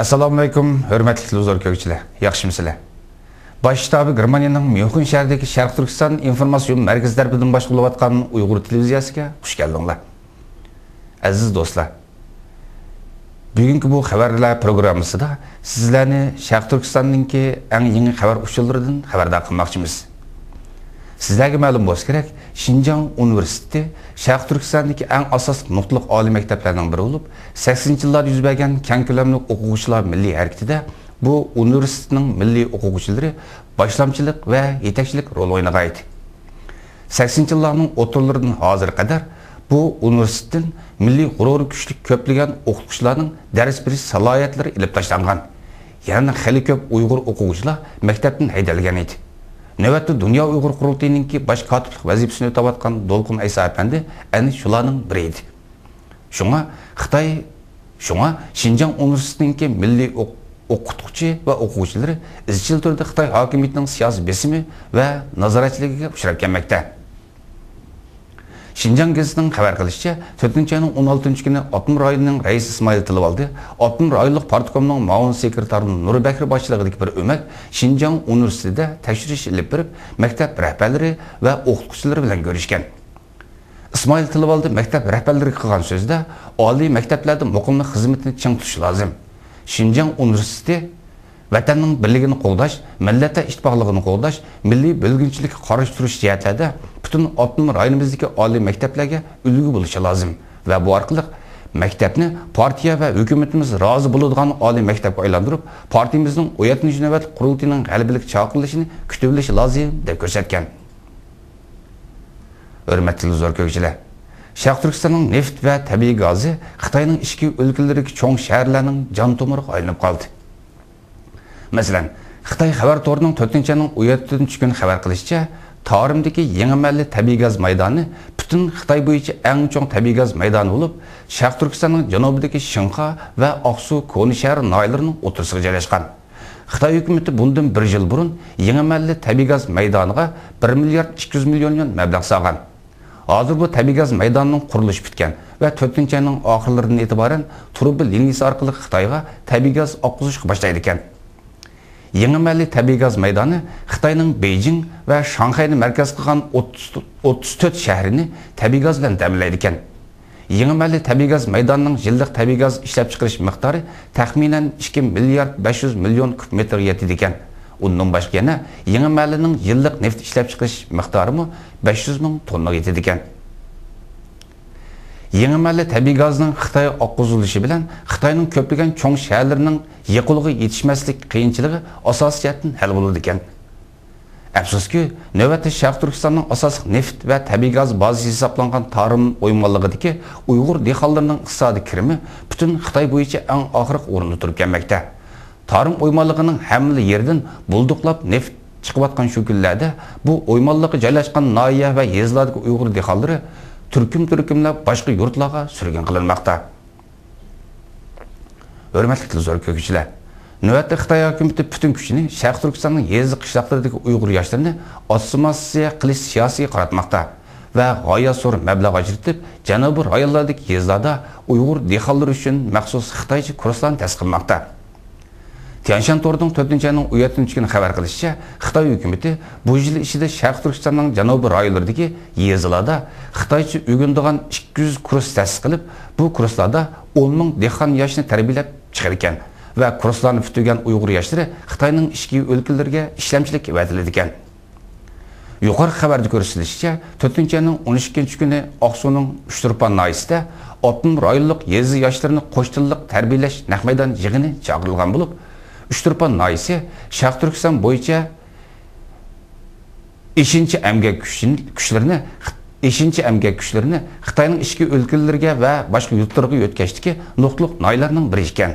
Assalamu alaykum, hörmətli televizor görüşçülər. Yaxşımısınızlar? Baş ştabı Germaniyanın Münxen şəhərindəki Şərq Türkistan informasiyon mərkəzlərindən başqarılıb atqan Uyğur televiziyasına xoş gəldinizlər. Əziz dostlar, bugünkü bu xəbərlər proqramısında sizlərni Şərq Türkistan'dakı ən yeni xəbər uçurlarından xəbərdar qılmaqçımız. Sizlərə məlum bolsa kerak, Şinjan Universiteti Şərq Türkistan'dakı ən əsas nöqtəlik ali məktəblərdən biri olub, 80-ci illərdə yüz bergan kən köləmli oxucular milli hərəkətində bu universitetinin milli oxucuları başlamçılıq və yetəkçilik rol oynagan idi. 80-ci illərin oturlarından hazır qədər bu universitetin milli gurur güclük köplügən oxucularının dərs beriş səlahiyyətləri ilib taşlanğan. Yəni xeyli köp Uyğur oxucular məktəbdən haydalgan idi. Növətdə Dünya Uyğur Qurultayınınki baş katiplıq vəzifəsini ötəb atqan Dolqun Aysa əpəndi әні şularның biri idi. Şuna Şinjan Universitetininki milli o'qituvchi və o'quvchilari izchil turda Xitoy hokimiyatining siyosiy besimi və nazoratchiligiga uchrab kelmoqda. Şinjan gazetinin xabar qilishicha, 4-ayning 16 kuni Otmur rayonining raisi İsmail Tilivaldi, Otmur rayonluq partkomining ma'mur sekretari Nur Bakir boshchiligidagi bir o'mak Şinjan universitetida tekshirish ilib berib, maktab rahbarlari va o'qituvchilari bilan ko'rishgan. İsmail Tilivaldi maktab rahbarlariga qilgan so'zda, oliy maktablarda muqimlik xizmatini ching tutish lozim. Şinjan universiteti vatanning birligini qo'llash, millatlar ittifoqligini qo'llash, milliy bo'lginchilikka qarshi turish jihatlarida butun Otmur rayonimizdagi oliy maktablarga ulgu bo'lishi lozim va bu orqali maktabni partiya va hukumatimiz rozi bo'ladigan oliy maktabga aylantirib, partiyamizning 17 navbat qurultiyining g'alabalik chaqirishini kutib olish lozim deb ko'rsatgan. Hurmatli televizor ko'ruvchilar, Şərq Türkistanның neft və təbii gazı Xitayning ichki o'lkalardagi cho'ng shaharlarning jon tomiriga aylanib qoldi. Masalan, Xitoy xabar torining 4-ayning 17 kuni xabar qilishicha, Tarimdagi yangi amalli tabiiy gaz maydoni butun Xitoy bo'yicha eng cho'ng tabiiy gaz maydoni bo'lib, Şərq Türkistanning janubidagi Shinxa va Oqsu Koni shahar noyalarining o'rtasida joylashgan. Xitoy hukumatı bundan 1 yil burun yangi amalli tabiiy gaz maydoniga 1 milliard 200 million yuan mablag' solgan. Hozir bu tabiiy gaz maydonining qurilishi bitgan va 4-ayning oxirlaridan e'tiboran turbi liniyasi orqali Xitoyga tabiiy gaz oqizishga boshlaydi ekan. Yangi amalli tabiiy gaz maydoni Xitoyning Beijing va Shanxayni markaz qilgan 34 shahrini tabiiy gaz bilan ta'minlaydi ekan. Yangi amalli tabiiy gaz maydonining yillik tabiiy gaz ishlab chiqarish miqdori taxminan 2 milliard 500 million kub metrga yetadi ekan. Undan başqa yana yangi amallining yillik neft ishlab chiqarish miqdori 500 ming tonnaga yetadi ekan. Yangi amalli tabiiy gazning Xitoy oqizilishi bilan Xitoyning ko'plagan cho'ng shaharlarining yiqilg'i yetishmaslik qiyinchiligi asosiy jihatdan hal bo'ladi ekan. Afsuski, navbatda Şərq Türkistanning asosiy neft va tabiiy gaz bazasi hisoblangan Tarim o'ymonligidagi Uyg'ur dehqonlarining iqtisodiy kirimi butun Xitoy bo'yicha eng oxirgi o'rinda turib kelmoqda. Tarim o'ymonligining hamma yerdan bulduqlab neft chiqayotgan shu kunlarda bu o'ymonliqqa joylashgan noya va yezlardagi Uyg'ur dehqonlari turkumlab boshqa yurtlarga surgun qilinmoqda. Hurmatli televizor ko'ruvchilar, navbatda Xitoy hukumati butun kuchini Şərq Türkistanning yezli qishloqlaridagi Uyg'ur yoshlarni assimilyatsiya qilish siyosiga qaratmoqda va g'oyat zo'r mablag' ajratib, janubiy rayonlardagi yezlarda Uyg'ur dehqonlari uchun maxsus Xitoycha kurslarni ta'sis qilmoqda. Tianshan Torining 4-ayning 17 kuni xabar qilishicha, Xitoy hukumatı bu yil ichida Şərq Türkistanning janubiy rayonlaridagi yezlarda Xitoycha o'rganadigan 200 kurs ta'sis qilib, bu kurslarda 10 ming dehqon yoshni tarbiyalab chiqar ekan va kurslarni bitirgan Uyg'ur yoshlari Xitoyning ichki o'lkalarga ishlamchilik va'daladi ekan. Yuqori xabarda ko'rsatilishicha, 4-ayning 12 kuni Oqsuning Uchturpan noyasida Otmur rayonluq yezi yoshlarini qo'shtilliq tarbiyalash naq maydon yig'ini chaqirilgan bo'lib, Uchturpan noyasi Şərq Türkistan bo'yicha 5-chi emgak kuchlarini Xitoyning ichki o'lkalarga va boshqa yurtlarga o'tkazishdagi nuqtliq noyalarning biri ekan.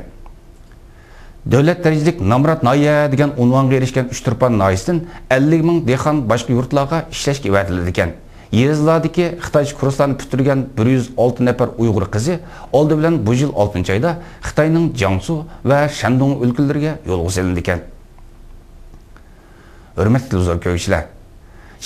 Davlat darajalik Namrat noya degan unvonga erishgan Uchturpan noyasidan 50 ming dehqon boshqa yurtlarga ishlashga va'daladi ekan. Yezlardagi Xitoycha kurslarni bitirgan 106 nafar Uyg'ur qizi oldi bilan bu yil 6-oyda Xitoyning Jiangsu va Shandong o'lkalariga yo'lga solindi ekan. Hurmatli televizor ko'ruvchilar,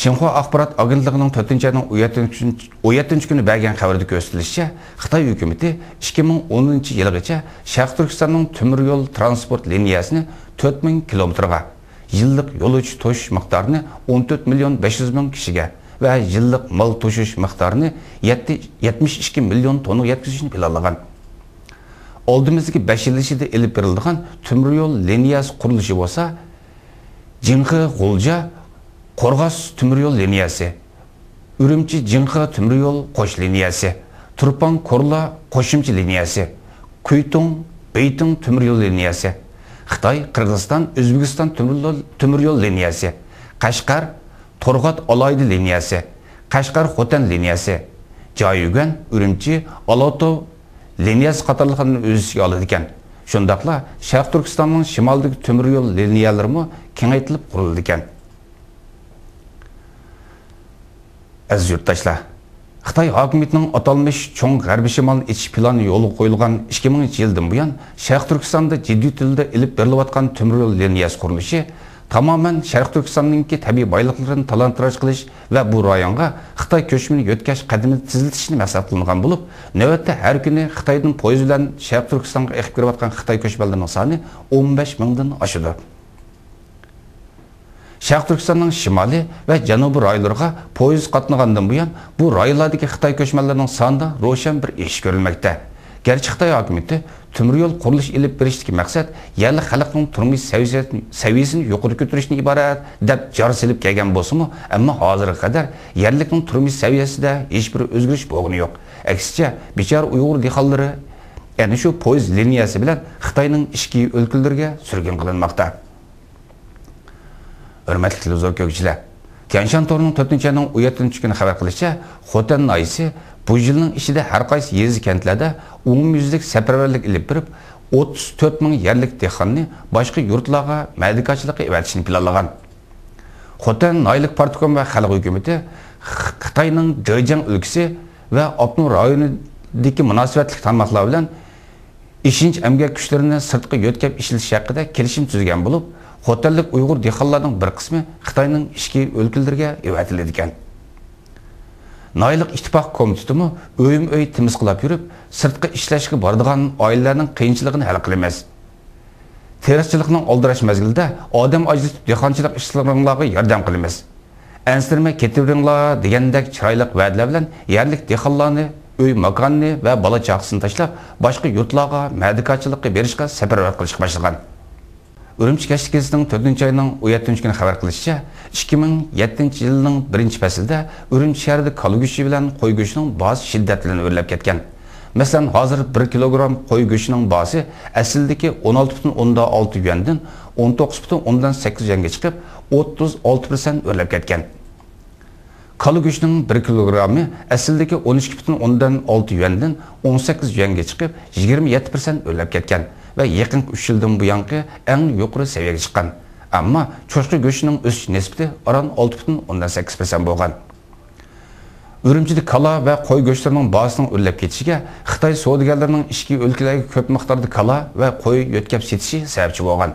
Xinhua Axborot Agentligining 4-oyning kuni bergan xabarda ko'rsatilishicha, Xitoy hukumatı 2010-yilgacha Sharq Turkistonning temir yo'l transport liniyasini 4000 kilometrga, yillik yo'lovchi to'shish miqdorini 14 million 500 ming kishiga va yillik mal to'shish miqdorini 72 million tonna yetkazishni planlagan. Oldimizdagi 5 yil ichida elib berilgan temir yo'l liniyasi qurilishi bo'lsa, Jinxi G'ulja Qorg'as temir yo'l liniyasi, Urumchi Jinxi temir yo'l qo'sh liniyasi, Turpan Korla qo'shimcha liniyasi, Kuytung Beytung temir yo'l liniyasi, Xitoy Qirg'iziston O'zbekiston temir yo'l liniyasi, Qashqar To'rg'at Oloydi liniyasi, Qashqar Xotan liniyasi, Joyugan Urumchi Olotov liniyasi qatorliqlarni o'z ichiga oladi ekan. Shundaqla Sharq Turkistonning shimoldagi temir yo'l liniyalari kengaytirilib qurildi ekan. Aziz yurtdoshlar, Xitoy hokimiyatining atalmish cho'ng g'arbiy shimolni ichish plani yo'lga qo'yilgan 2000-yildan buyon Sharq Turkistonda jiddiy tilda ilib berilayotgan temir yo'l liniyasi qurilishi tamamen Sharq Turkistonninki tabiiy boyliqlarini talon-taroj qilish va bu rayonga Xitoy ko'chmini yo'tkash qadamini tiziltishni maqsad qilingan bo'lib, navbatda har kuni Xitoydan poyezd bilan Sharq Turkistonga eqib kirayotgan Xitoy ko'chmanlarining soni 15 mingdan oshadi. Sharq Turkistonning shimoliy va janubiy rayonlariga poyezd qatnagandan buyon bu rayonlardagi Xitoy ko'chmanlarining sonida ro'shan bir ish ko'rilmoqda. Gerçi Xitoy hokimiyati temir yo'l qurilish ilib berishdagi maqsad yerli xalqning turmush saviyasini yuqori ko'tarishni iborat deb jar silib kelgan bo'lsa-mu, ammo hozirga qadar yerlikning turmush saviyasida hech bir o'zgarish bo'lgani yo'q. Aksincha, bechora Uyg'ur dehqonlari ana shu poyezd liniyasi bilan Xitoyning ichki o'lkalarga surgun qilinmoqda. Hurmatli televizor ko'ruvchilar, Tianshan To'rining 4-oyning 17 kuni xabar qilishicha, Xotan noyisi bu yilning ichida har qaysi yezi kentlarda umumyuzlik safarbarlik ilib berib, 34 ming yerlik dehqonni boshqa yurtlarga madikachilikka evatishni planlagan. Xotan noylik partikom va xalq hukumati Xitoyning Zhejiang o'lkasi va Abnu rayonidagi munosabatli tarmoqlar bilan ishinch emgak kuchlarini sirtqa yo'tkab ishlatish haqida kelishim tuzgan bo'lib, Xotanlik Uyg'ur dehqonlarining bir qismi Xitoyning ichki o'lkalarga evatiladi ekan. Noylik ittifoq komitetimi o'yim-o'y timiz qilib yurib, sirtqa ishlashga boradigan oilalarning qiyinchiligini hal qilamiz. Terrorchilikning oldirash mezgilida odam ajratib dehqonchilik ishlaringlarga yordam qilamiz. Ansirmay ketaveringlar degandek chiroyli va'dalar bilan yerlik dehqonlarni uy makonni va bola chaqasini tashlab, boshqa yurtlarga madikachilikka berishga safarbar qilishga boshlagan. Urumchi Kashlik gazetining 4-oyning 17 kuni xabar qilishicha, 2007-yilning 1-faslida Urumchi shahrida kala go'shti bilan qo'y go'shtining bahosi shiddatlanib o'rlab ketgan. Masalan, hozir 1 kilogramm qo'y go'shtining bahosi aslidagi 16,6 yuandan 19,8 yuanga chiqib, 36% o'rlab ketgan. Kala go'shtining 1 kilogrammi aslidagi 12,6 yuandan 18 yuanga chiqib, 27% o'rlab ketgan. Ve yakın 3 yıldan bu yankı en yukarı seviyeye çıkan. Ama çoşku göçünün ösüş nisbeti oran 6,8% bo'lgan. Urumchida kala ve qo'y go'shtlarının bahasının o'rlab ketishiga Xitoy savdogarlarining ichki o'lkalarga ko'p miqdorda kala ve qo'y yo'tkab setishi sababchi bo'lgan.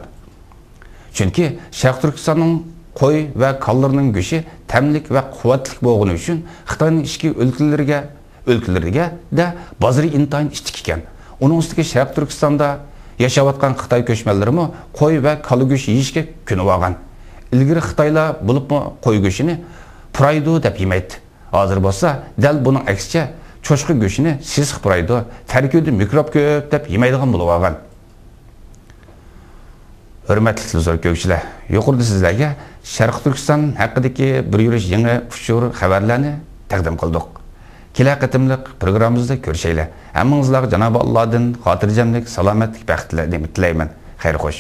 Chunki Sharq Turkistonning qo'y ve kallarının go'shti tamlik ve quvvatli bo'lgani uchun Xitoyning ichki o'lkalariga da bozori intayin ishtik ekan. Onun ustiga Sharq Turkistonda yaşayotgan Xitoy ko'chmanlarimi qo'y va kala go'shti yeyishga ko'nib olgan. Ilgari Xitoylar bo'libmi qo'y go'shtini puraydi deb yemaydi. Hozir bo'lsa, dal buning aksicha cho'chqa go'shtini sisiq puraydi, tarkibida mikrob ko'p deb yemaydigan bo'lib olgan. Hurmatli televizor ko'ruvchilar, yuqorida sizlarga Sharq Turkiston haqidagi bir yurish yangi ushur xabarlarni taqdim qildik. Kelar qatimliq programmamizda ko'rishaylar. Hammangizlarga Janob Allohdan xotirjamlik, salomatlik, baxtlar tilayman. Xayr xo'sh.